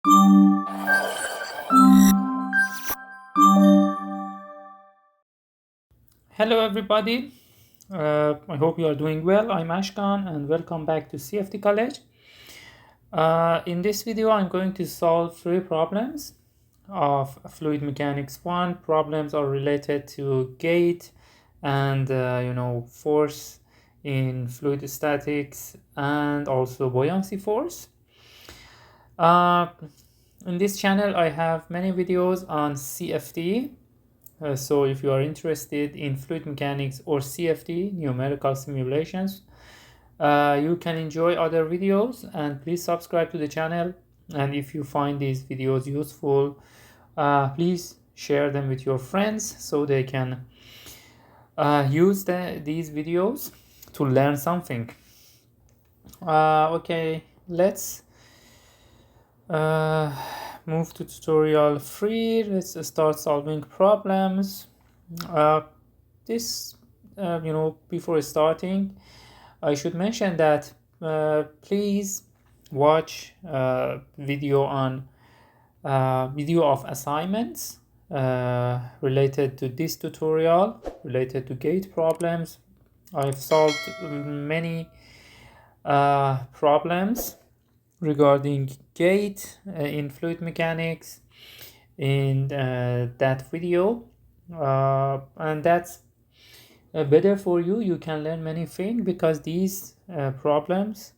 Hello, everybody. I hope you are doing well. I'm Ashkan, and welcome back to CFD College. In this video, I'm going to solve three problems of Fluid Mechanics 1. Problems are related to gate and force in fluid statics and also buoyancy force. Uh, in this channel, I have many videos on CFD. So if you are interested in fluid mechanics or CFD, numerical simulations, you can enjoy other videos, and please subscribe to the channel. And if you find these videos useful, please share them with your friends so they can use these videos to learn something. Okay, let's move to tutorial 3. Let's start solving problems. Before starting, I should mention that please watch video of assignments related to this tutorial, related to gate problems. I've solved many problems regarding gate in fluid mechanics in that video, and that's better for you. You can learn many things because these problems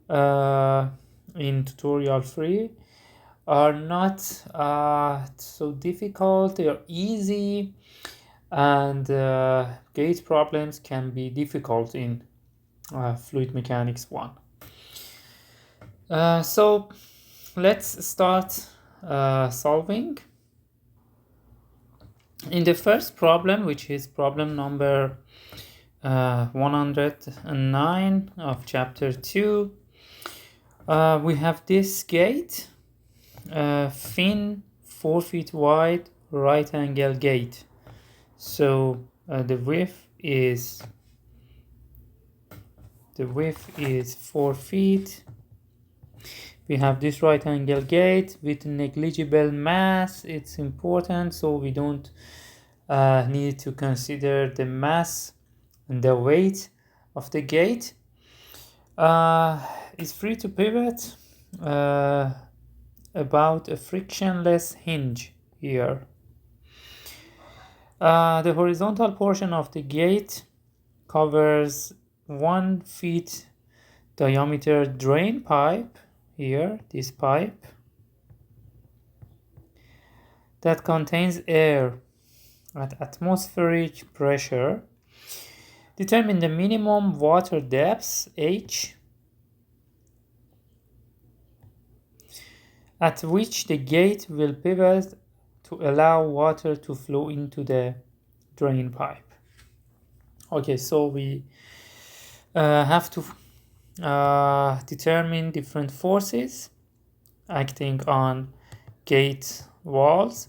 in tutorial 3 are not so difficult. They are easy, and gate problems can be difficult in fluid mechanics 1. So let's start solving. In the first problem, which is problem number 109 of chapter 2, we have this gate, thin, 4 feet wide, right angle gate. So the width is 4 feet. We have this right angle gate with negligible mass. It's important, so we don't need to consider the mass and the weight of the gate. It's free to pivot about a frictionless hinge here. The horizontal portion of the gate covers 1 feet diameter drain pipe. Here, this pipe that contains air at atmospheric pressure. Determine the minimum water depth, H, at which the gate will pivot to allow water to flow into the drain pipe. Okay, so we have to determine different forces acting on gate walls,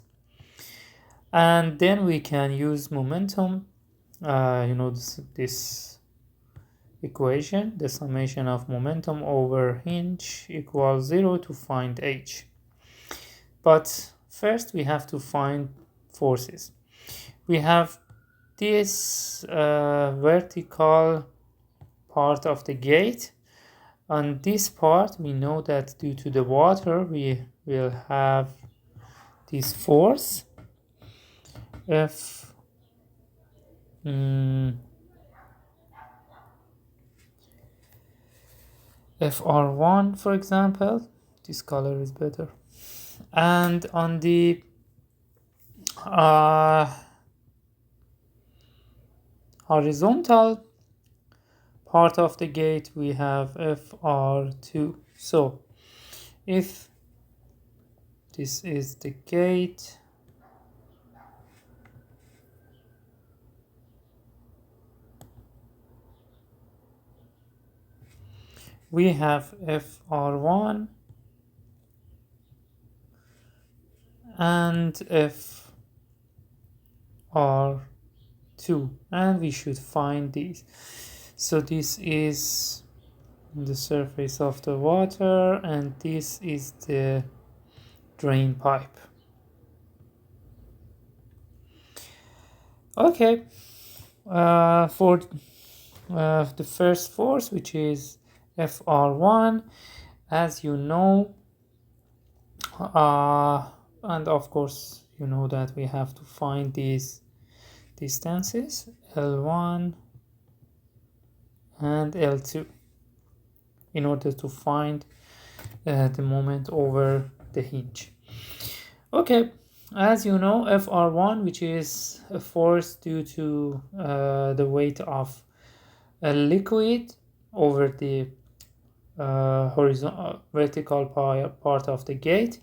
and then we can use momentum, this equation, the summation of momentum over hinge equals 0 to find H. But first we have to find forces. We have this vertical part of the gate. On this part, we know that due to the water, we will have this force F FR1, for example. This color is better. And on the horizontal part of the gate, we have FR2. So if this is the gate, we have FR1 and FR2, and we should find these. So this is the surface of the water, and this is the drain pipe. Okay, for the first force, which is FR1, as you know, and of course you know that we have to find these distances L1 and L2 in order to find the moment over the hinge. Okay, as you know, FR1, which is a force due to the weight of a liquid over the vertical part of the gate.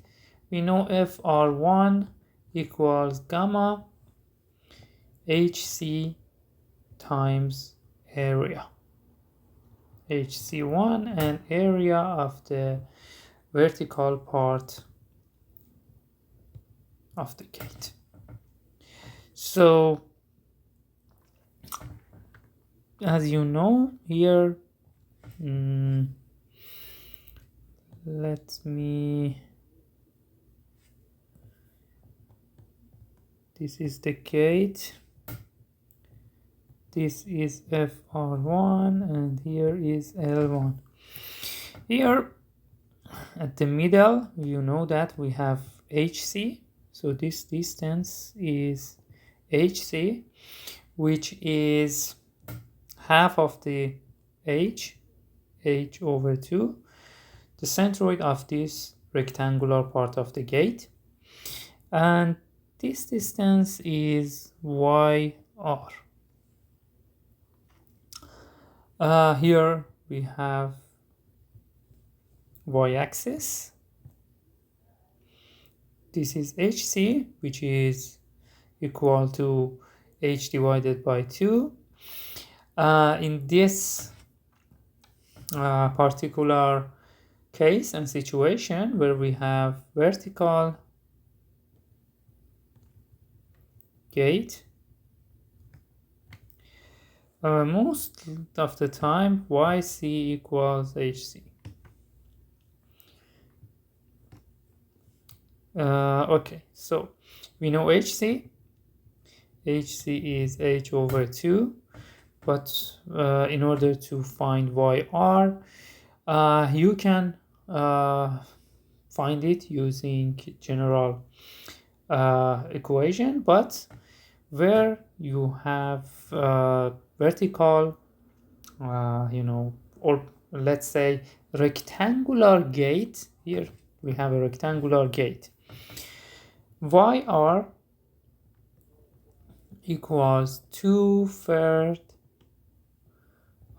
We know FR1 equals gamma HC times area. HC1 and area of the vertical part of the gate. So as you know here, this is the gate, this is FR1 and here is L1. Here at the middle you know that we have HC, so this distance is HC, which is half of the h over 2, the centroid of this rectangular part of the gate, and this distance is YR. Here we have y-axis. This is HC, which is equal to h divided by 2. In this particular case and situation where we have vertical gate, most of the time YC equals HC. Okay, so we know HC is h over 2, but in order to find YR, you can find it using general equation, but where you have vertical, or let's say rectangular gate, here we have a rectangular gate, YR equals 2/3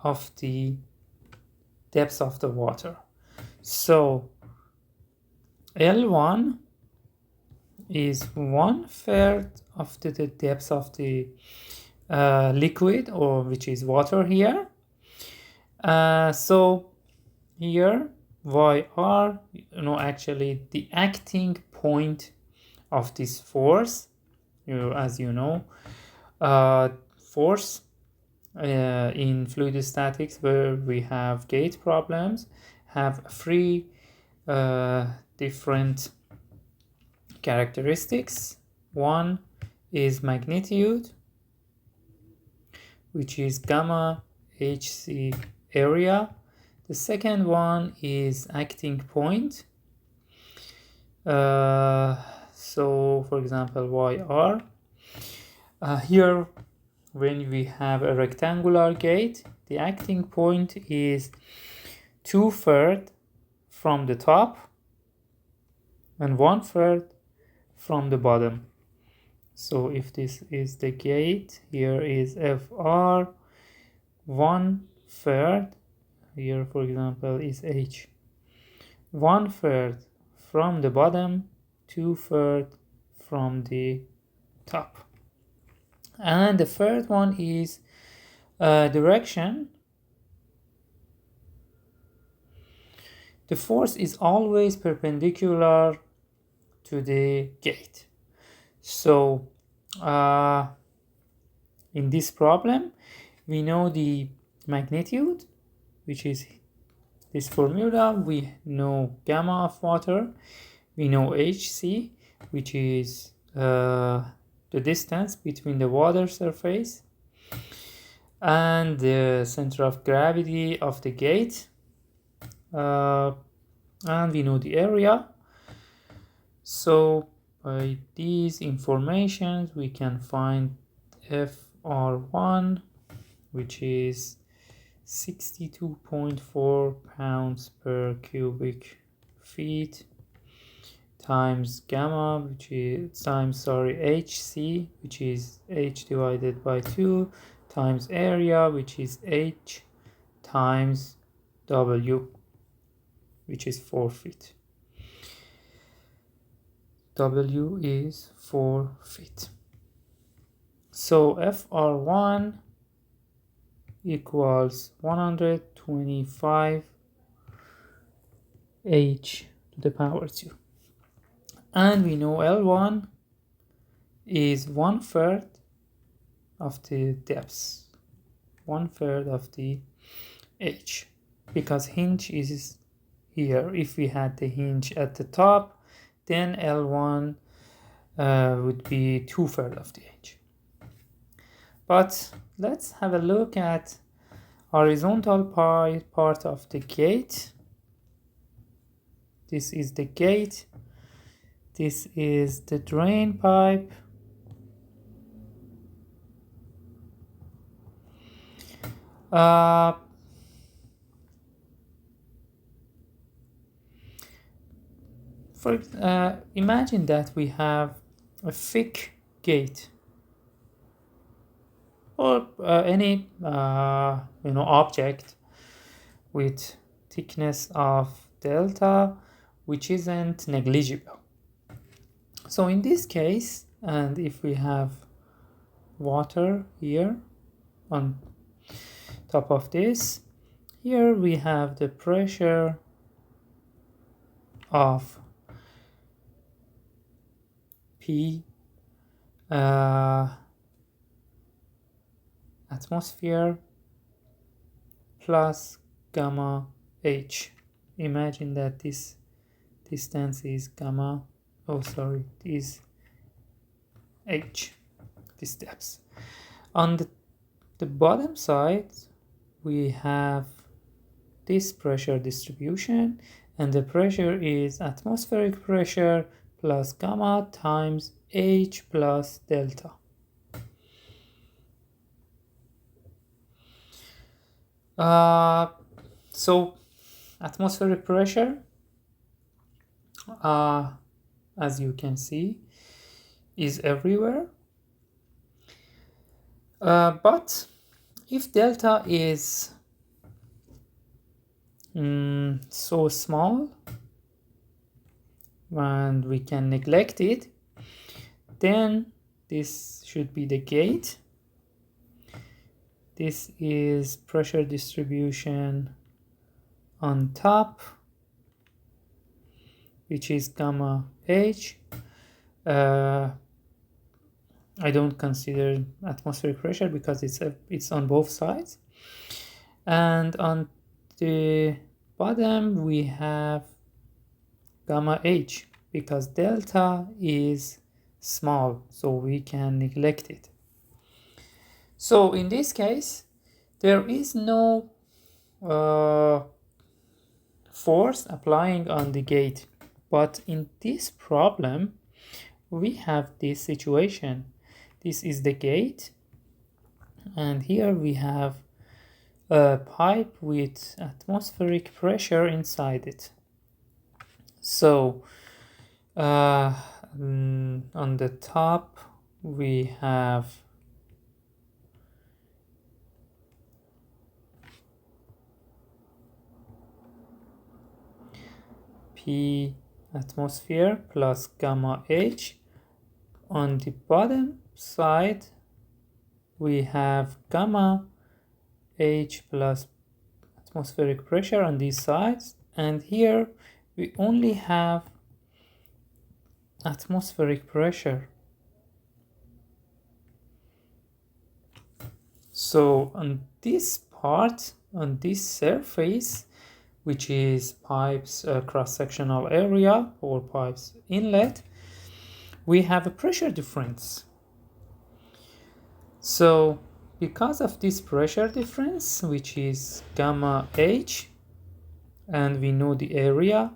of the depth of the water. So L1 is 1/3 of the depth of the liquid, or which is water here. So here YR, actually the acting point of this force, as you know, force in fluid statics where we have gate problems have 3 different characteristics. One is magnitude, which is gamma HC area. The second one is acting point. So for example YR, here when we have a rectangular gate, the acting point is 2/3 from the top and 1/3 from the bottom. So if this is the gate, here is FR, 1/3, here for example is H, 1/3 from the bottom, 2/3 from the top. And the third one is direction. The force is always perpendicular to the gate. So in this problem, we know the magnitude, which is this formula. We know gamma of water, We know hc, which is the distance between the water surface and the center of gravity of the gate, and we know the area. So by these informations we can find FR1, which is 62.4 pounds per cubic feet, times gamma, which is hc, which is h divided by 2, times area, which is h, times w, which is 4 feet. W is 4 feet. So FR1 equals 125 h to the power 2. And we know L1 is 1/3 of the depth, 1/3 of the h, because hinge is here. If we had the hinge at the top, then L1 would be 2/3 of the h. But let's have a look at horizontal part of the gate. This is the gate. This is the drain pipe. Imagine that we have a thick gate, or any object with thickness of delta which isn't negligible. So in this case, and if we have water here on top of this, here we have the pressure of P atmosphere plus gamma h. Imagine that this distance is gamma, is h, this depth. On the bottom side, we have this pressure distribution, and the pressure is atmospheric pressure plus gamma times h plus delta. So atmospheric pressure, as you can see, is everywhere. But if delta is so small and we can neglect it, then this should be the gate. This is pressure distribution on top, which is gamma h. I don't consider atmospheric pressure because it's on both sides. And on the bottom we have gamma h, because delta is small, so we can neglect it. So in this case, there is no force applying on the gate. But in this problem, we have this situation. This is the gate, and here we have a pipe with atmospheric pressure inside it. So on the top we have P atmosphere plus gamma h. On the bottom side we have gamma h plus atmospheric pressure on these sides, and here we only have atmospheric pressure. So on this part, on this surface, which is pipe's cross-sectional area or pipe's inlet, we have a pressure difference. So because of this pressure difference, which is gamma H, and we know the area,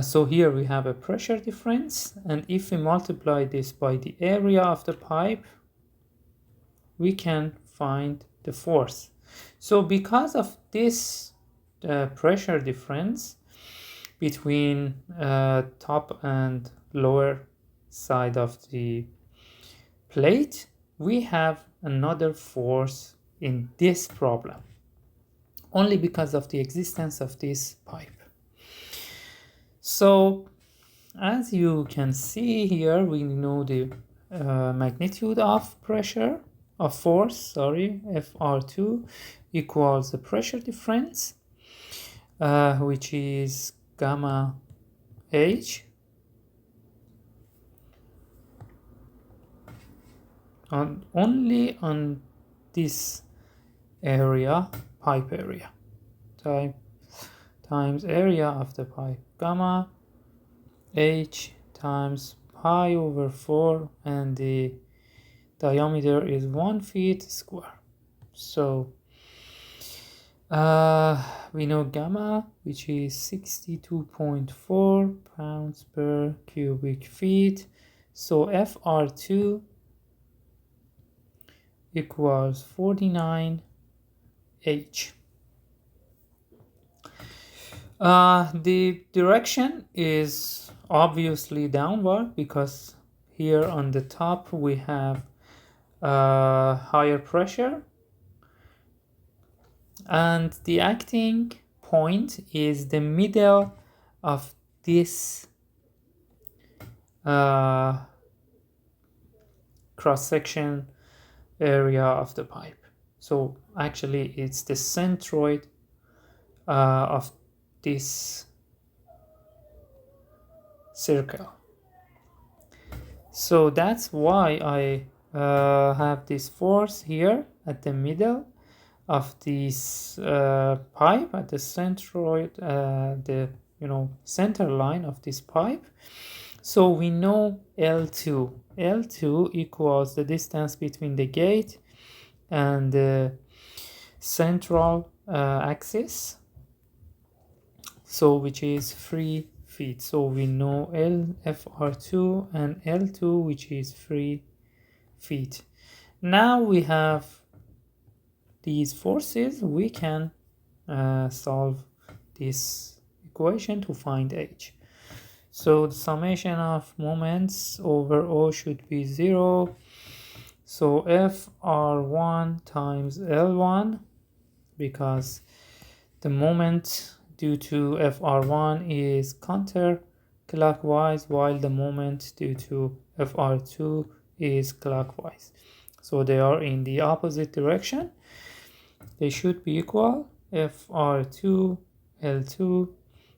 so here we have a pressure difference, and if we multiply this by the area of the pipe, we can find the force. So because of this pressure difference between top and lower side of the plate, we have another force in this problem, only because of the existence of this pipe. So as you can see here, we know the magnitude of pressure, of force, sorry, FR2 equals the pressure difference, which is gamma H, and only on this area, pipe area, times area of the pipe, gamma H times pi over 4, and the diameter is 1 feet square. So we know gamma, which is 62.4 pounds per cubic feet. So FR2 equals 49 H. The direction is obviously downward because here on the top we have higher pressure, and the acting point is the middle of this cross-section area of the pipe. So actually it's the centroid of this circle. So that's why I have this force here at the middle of this pipe, at the centroid, the center line of this pipe. So we know L2. L2 equals the distance between the gate and the central axis, so which is 3 feet. So we know FR2 and L2, which is 3 feet. Now we have these forces, we can solve this equation to find H. So the summation of moments over O should be 0. So FR1 times L1, because the moment due to FR1 is counterclockwise, while the moment due to FR2 is clockwise. So they are in the opposite direction. They should be equal, FR2, L2.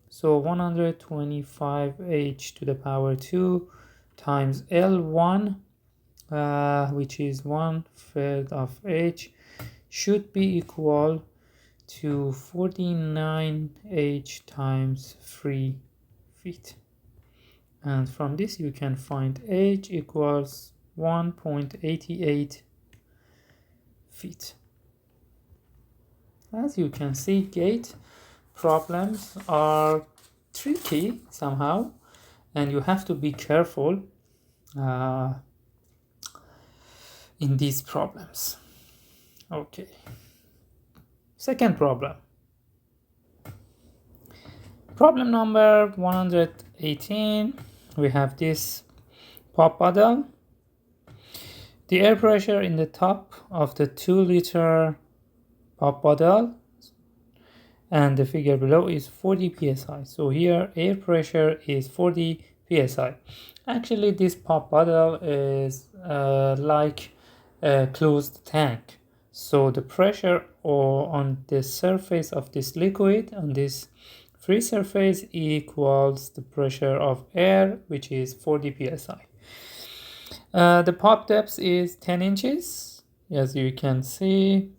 So 125 H to the power 2 times L1, which is 1/3 of H, should be equal to 49 H times 3 feet. And from this you can find H equals 1.88 feet. As you can see, gate problems are tricky somehow, and you have to be careful in these problems. Okay. Second problem. Problem number 118. We have this pop bottle. The air pressure in the top of the 2-liter pop bottle, and the figure below is 40 psi. So here air pressure is 40 psi. Actually, this pop bottle is like a closed tank. So the pressure on the surface of this liquid, on this free surface, equals the pressure of air, which is 40 psi. The pop depth is 10 inches. As you can see,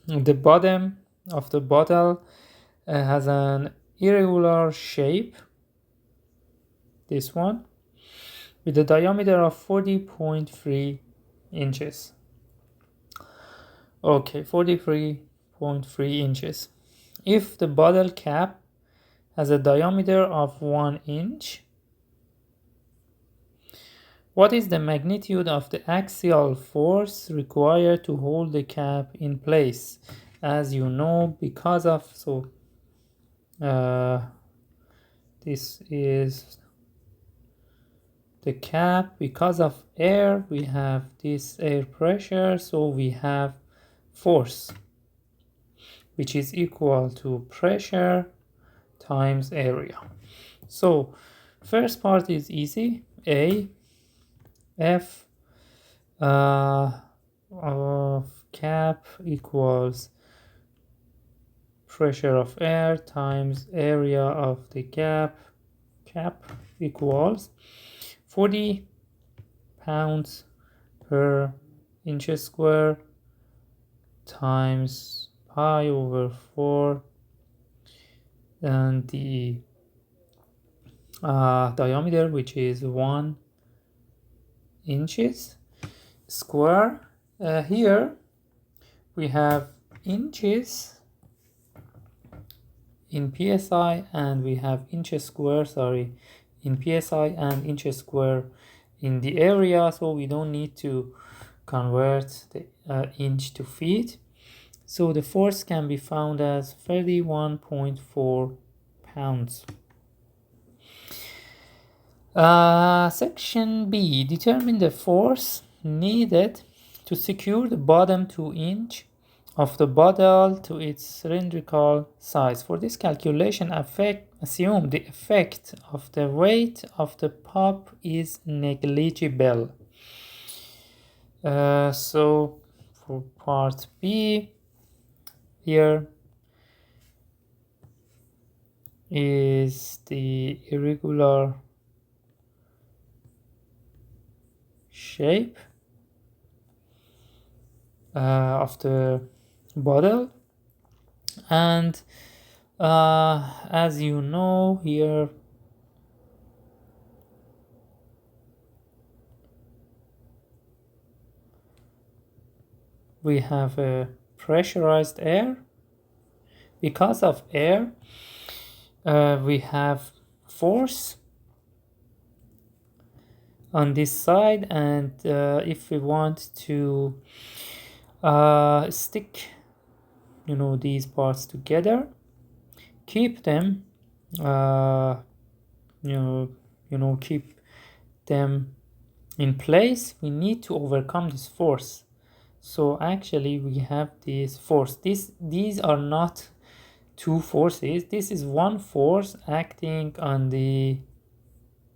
the bottom of the bottle has an irregular shape, this one, with a diameter of 40.3 inches. Okay, 43.3 inches. If the bottle cap has a diameter of 1 inch, what is the magnitude of the axial force required to hold the cap in place? As you know, because of, this is the cap, because of air, we have this air pressure, so we have force, which is equal to pressure times area. So first part is easy. A F of cap equals pressure of air times area of the cap equals 40 pounds per inch square times pi over 4, and the diameter, which is 1 inches square. Here we have inches in psi, and we have inches square, in psi and inches square in the area, so we don't need to convert the inch to feet. So the force can be found as 31.4 pounds. Section B, determine the force needed to secure the bottom 2 inch of the bottle to its cylindrical size. For this calculation, assume the effect of the weight of the pop is negligible. So for part B, here is the irregular shape of the bottle, and as you know, here we have a pressurized air. Because of air, we have force on this side, and if we want to stick these parts together, keep them keep them in place, we need to overcome this force. So actually we have this force. These are not two forces. This is one force acting on the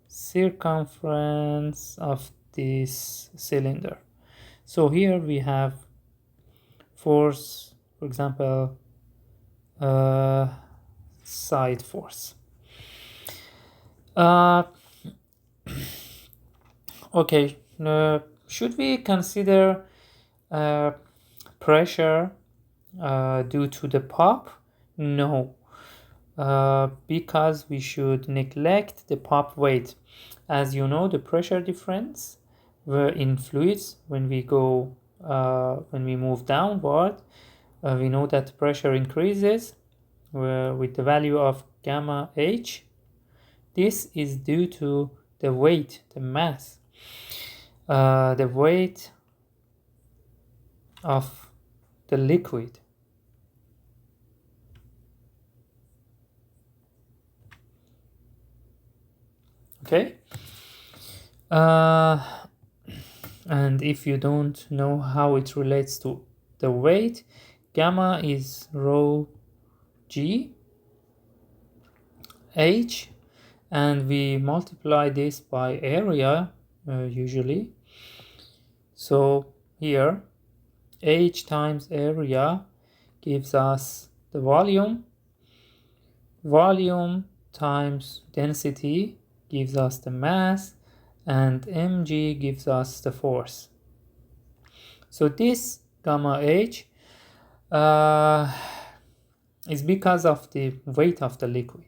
circumference of this cylinder. So here we have force, for example, side force. Okay, should we consider pressure due to the pop? No, because we should neglect the pop weight. As you know, the pressure difference in fluids, when we move downward, we know that pressure increases with the value of gamma h. This is due to the weight, the mass, the weight of the liquid. Okay, and if you don't know how it relates to the weight, gamma is rho g h, and we multiply this by area usually. So here h times area gives us the volume times density gives us the mass, and mg gives us the force. So this gamma h is because of the weight of the liquid.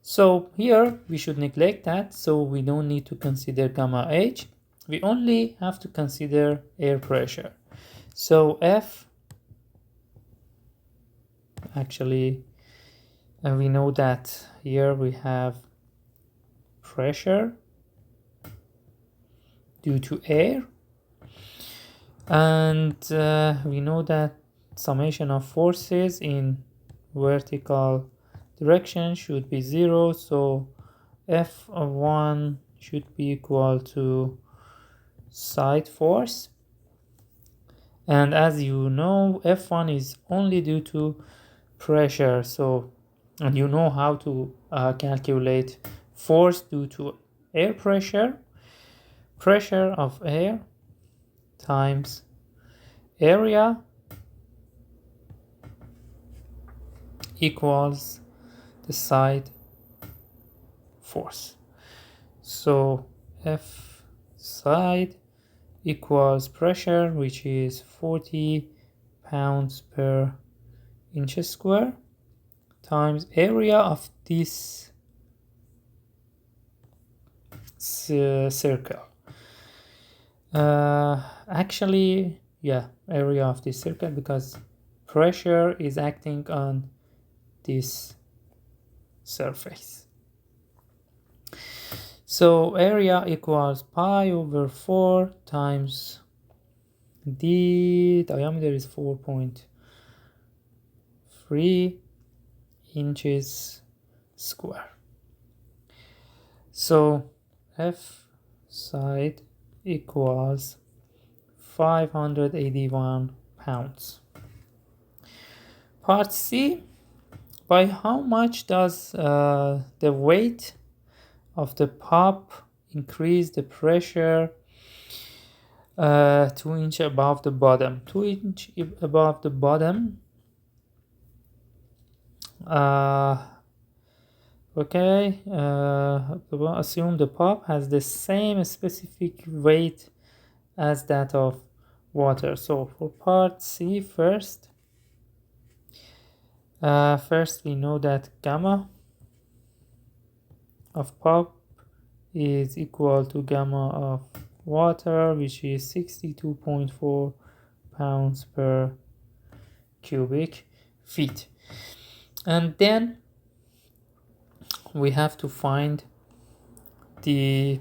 So here we should neglect that, so we don't need to consider gamma H. We only have to consider air pressure. So F, actually, we know that here we have pressure due to air, and we know that summation of forces in vertical direction should be 0, so F1 should be equal to side force, and as you know, F1 is only due to pressure. So, and you know how to calculate force due to air pressure. Pressure of air times area equals the side force. So F side equals pressure, which is 40 pounds per inch square, times area of this circle. Actually, yeah, area of this circle, because pressure is acting on this surface. So area equals pi over 4 times the diameter is 4.3 inches square. So F side equals 581 pounds. Part C, by how much does the weight of the pump increase the pressure 2 inch above the bottom? 2 inch above the bottom. Okay, assume the pump has the same specific weight as that of water. So for part C first, we know that gamma of pump is equal to gamma of water, which is 62.4 pounds per cubic feet. And then we have to find by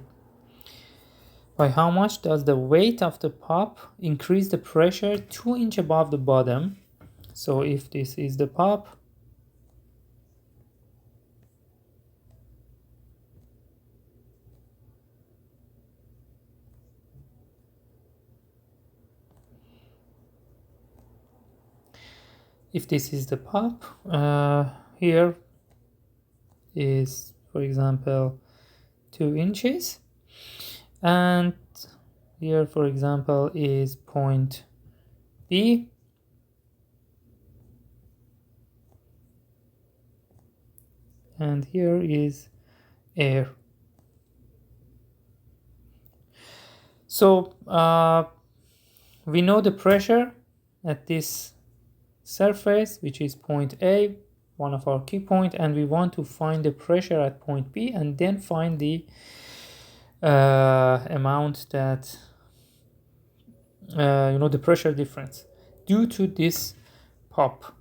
how much does the weight of the pump increase the pressure 2 inch above the bottom. So if this is the pump, here is, for example, 2 inches, and here, for example, is point B, and here is air. So we know the pressure at this surface, which is point A, one of our key points, and we want to find the pressure at point B and then find the amount that the pressure difference due to this pop.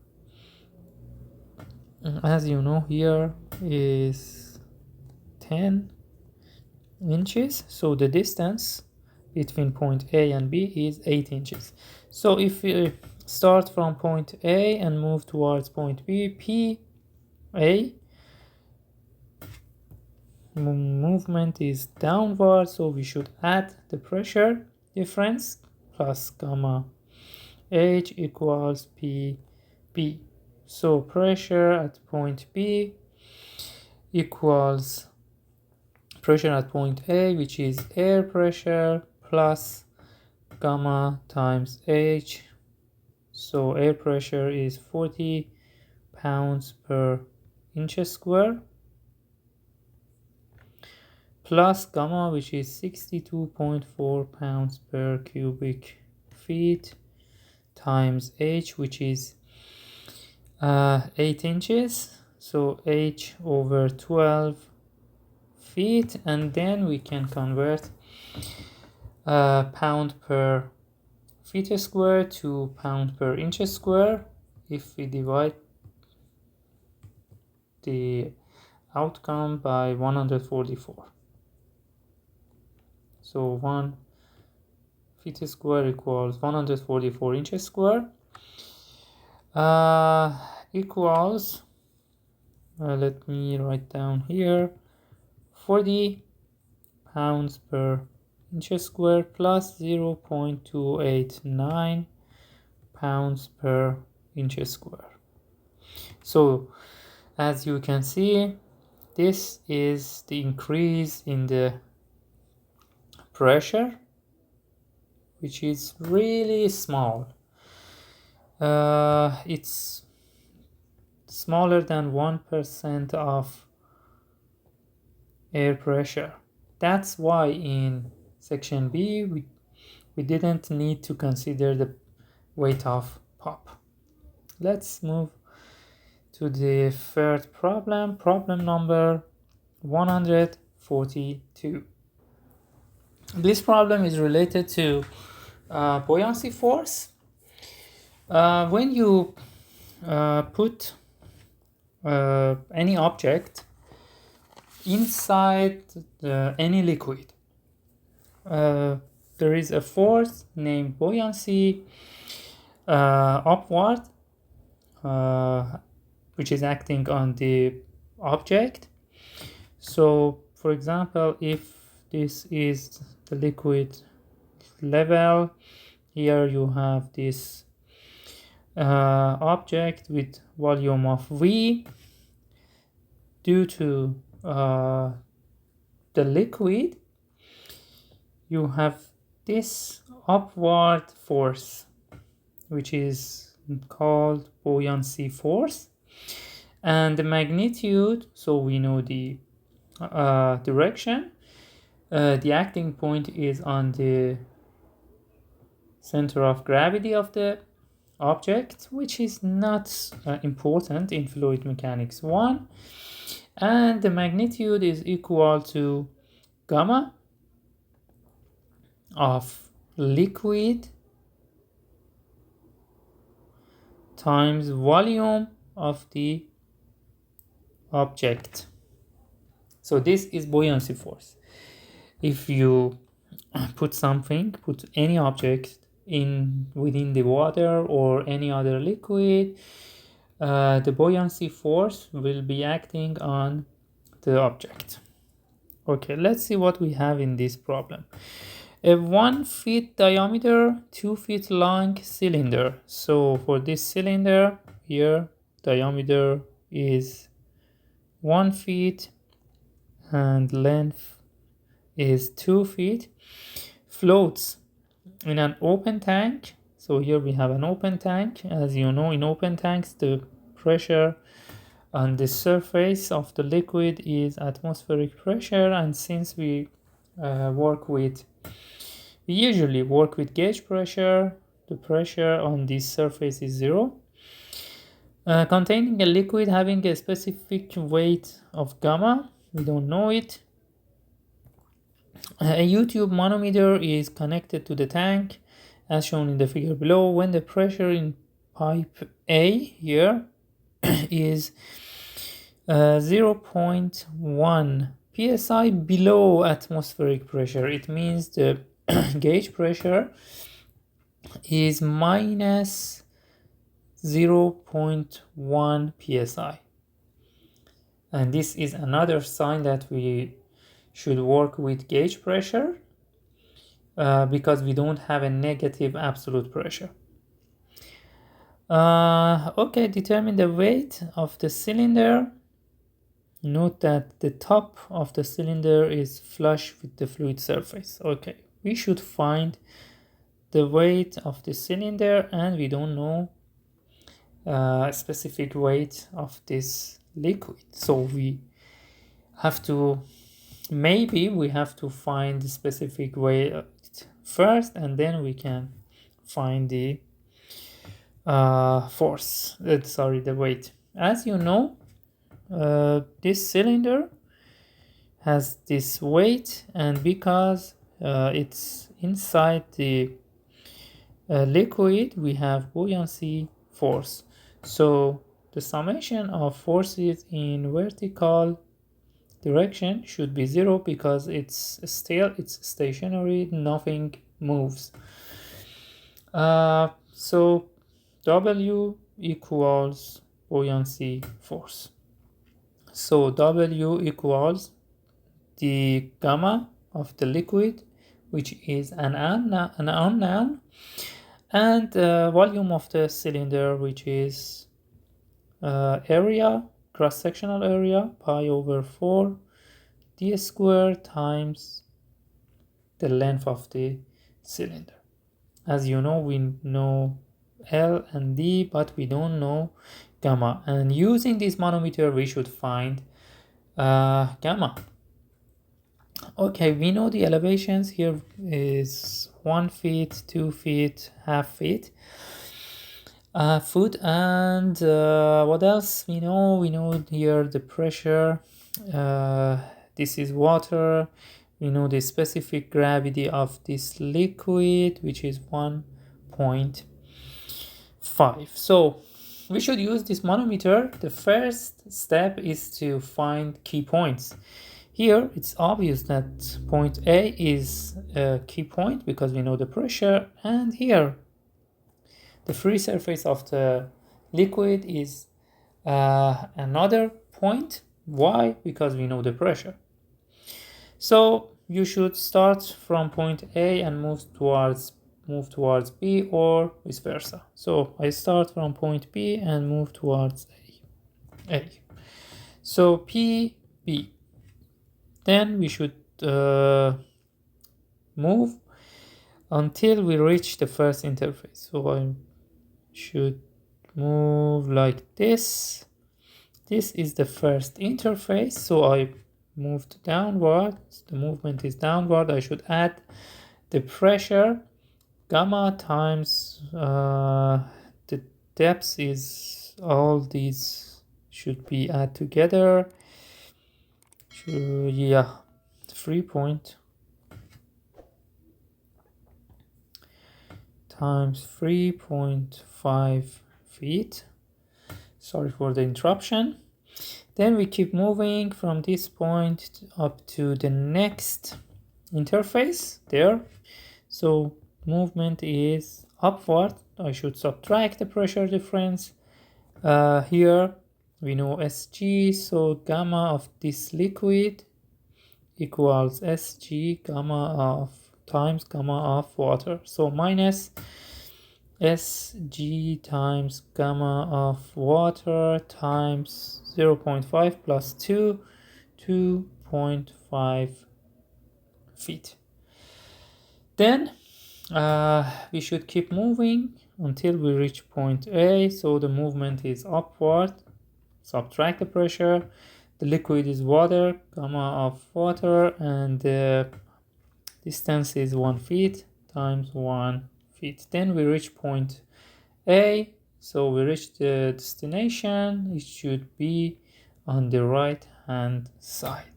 As you know, here is 10 inches, so the distance between point A and B is 8 inches. So if we start from point A and move towards point B, PA movement is downward, so we should add the pressure difference plus gamma H equals PB. So pressure at point B equals pressure at point A, which is air pressure, plus gamma times H. So air pressure is 40 pounds per inch square, plus gamma, which is 62.4 pounds per cubic feet, times H, which is 8 inches, so h over 12 feet, and then we can convert pound per feet square to pound per inch square if we divide the outcome by 144. So 1 feet square equals 144 inches square, equals, let me write down here, 40 pounds per inch square plus 0.289 pounds per inch square. So as you can see, this is the increase in the pressure, which is really small. It's smaller than 1% of air pressure. That's why in section B we didn't need to consider the weight of pop. Let's move to the third problem, problem number 142. This problem is related to buoyancy force. When you put any object inside any liquid, there is a force named buoyancy upward, which is acting on the object. So for example, if this is the liquid level, here you have this object with volume of V. Due to the liquid, you have this upward force, which is called buoyancy force, and the magnitude, so we know the direction. The acting point is on the center of gravity of the object, which is not important in fluid mechanics 1, and the magnitude is equal to gamma of liquid times volume of the object. So this is buoyancy force. If you put any object within the water or any other liquid, the buoyancy force will be acting on the object. Okay, let's see what we have in this problem. A 1 feet diameter, 2 feet long cylinder. So for this cylinder here, diameter is 1 feet and length is 2 feet, floats in an open tank. So here we have an open tank. As you know, in open tanks, the pressure on the surface of the liquid is atmospheric pressure, and since we usually work with gauge pressure, the pressure on this surface is 0. Containing a liquid having a specific weight of gamma, we don't know it. A U-tube manometer is connected to the tank as shown in the figure below. When the pressure in pipe A here is 0.1 psi below atmospheric pressure, it means the gauge pressure is minus 0.1 psi, and this is another sign that we should work with gauge pressure because we don't have a negative absolute pressure. Okay, determine the weight of the cylinder. Note that the top of the cylinder is flush with the fluid surface. Okay, we should find the weight of the cylinder, and we don't know specific weight of this liquid. So we have to find the specific weight first, and then we can find the force, sorry, the weight. As you know, this cylinder has this weight, and because it's inside the liquid, we have buoyancy force. So the summation of forces in vertical direction should be 0 because it's still, it's stationary, nothing moves. So W equals buoyancy force. So W equals the gamma of the liquid, which is an unknown, and volume of the cylinder, which is area, cross-sectional area, pi over 4 d squared times the length of the cylinder. As you know, we know L and D, but we don't know gamma. And using this manometer, we should find gamma. Okay, we know the elevations. Here is 1 feet, 2 feet, half feet. Foot, and what else we know? We know here the pressure. This is water. We know the specific gravity of this liquid, which is 1.5. So we should use this manometer. The first step is to find key points. Here it's obvious that point A is a key point because we know the pressure, and here the free surface of the liquid is another point. Why? Because we know the pressure. So you should start from point A and move towards B, or vice versa. So I start from point B and move towards A. So P, B. Then we should move until we reach the first interface. So I should move like this. This is the first interface, so I moved downward. The movement is downward. I should add the pressure, gamma times the depth is, all these should be add together. Yeah, 3 point times 3.5 feet. Sorry for the interruption. Then we keep moving from this point up to the next interface there. So movement is upward. I should subtract the pressure difference. Here we know Sg, so gamma of this liquid equals Sg gamma of times gamma of water. So minus Sg times gamma of water times 0.5 plus 2, 2.5 feet. Then we should keep moving until we reach point A. So the movement is upward. Subtract the pressure. The liquid is water, gamma of water, and the distance is 1 feet times 1 feet. Then we reach point A. So we reach the destination. It should be on the right hand side.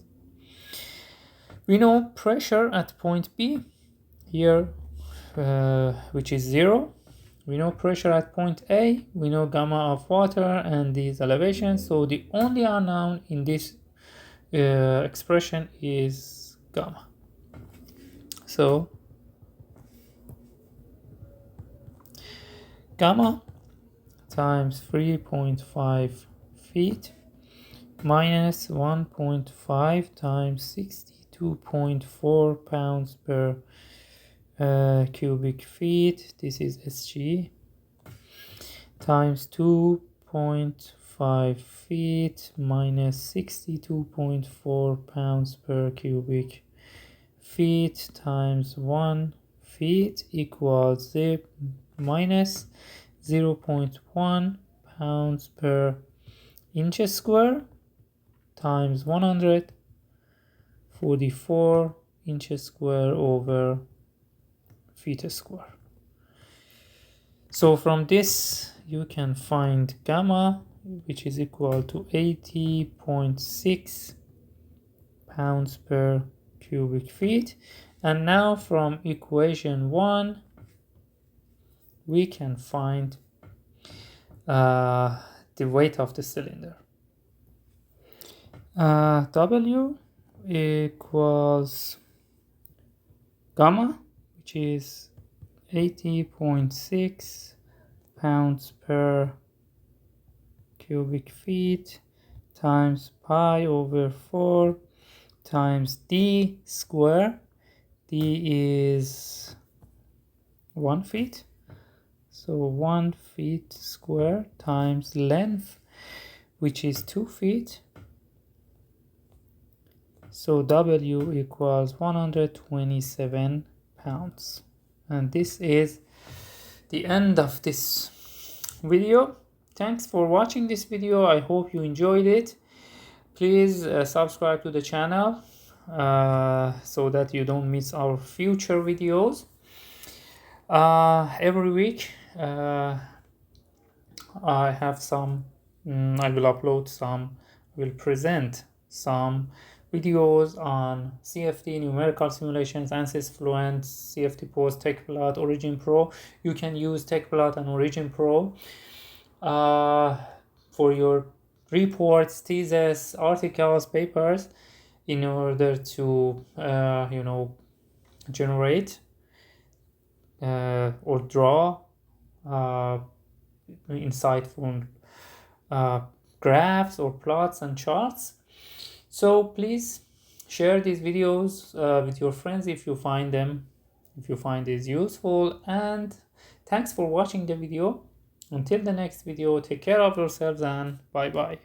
We know pressure at point B here, which is 0. We know pressure at point A, we know gamma of water and these elevations. So the only unknown in this expression is gamma. So gamma times 3.5 feet minus 1.5 times 62.4 pounds per cubic feet, this is Sg, times 2.5 feet minus 62.4 pounds per cubic feet times 1 feet equals minus 0.1 pounds per inch square times 144 inches square over feet square. So from this you can find gamma, which is equal to 80.6 pounds per cubic feet. And now from equation 1 we can find the weight of the cylinder. W equals gamma, which is 80.6 pounds per cubic feet times pi over 4 times d square. D is 1 feet, so 1 feet square times length, which is 2 feet. So W equals 127 pounds. And this is the end of this video. Thanks for watching this video. I hope you enjoyed it. Please subscribe to the channel so that you don't miss our future videos. Every week I have some, I will upload some, will present some videos on CFD, numerical simulations, ANSYS Fluent, CFD Post, TechPlot, Origin Pro. You can use TechPlot and Origin Pro for your reports, thesis, articles, papers, in order to generate or draw insightful graphs or plots and charts. So please share these videos with your friends if you find this useful. And thanks for watching the video. Until the next video, take care of yourselves and bye bye.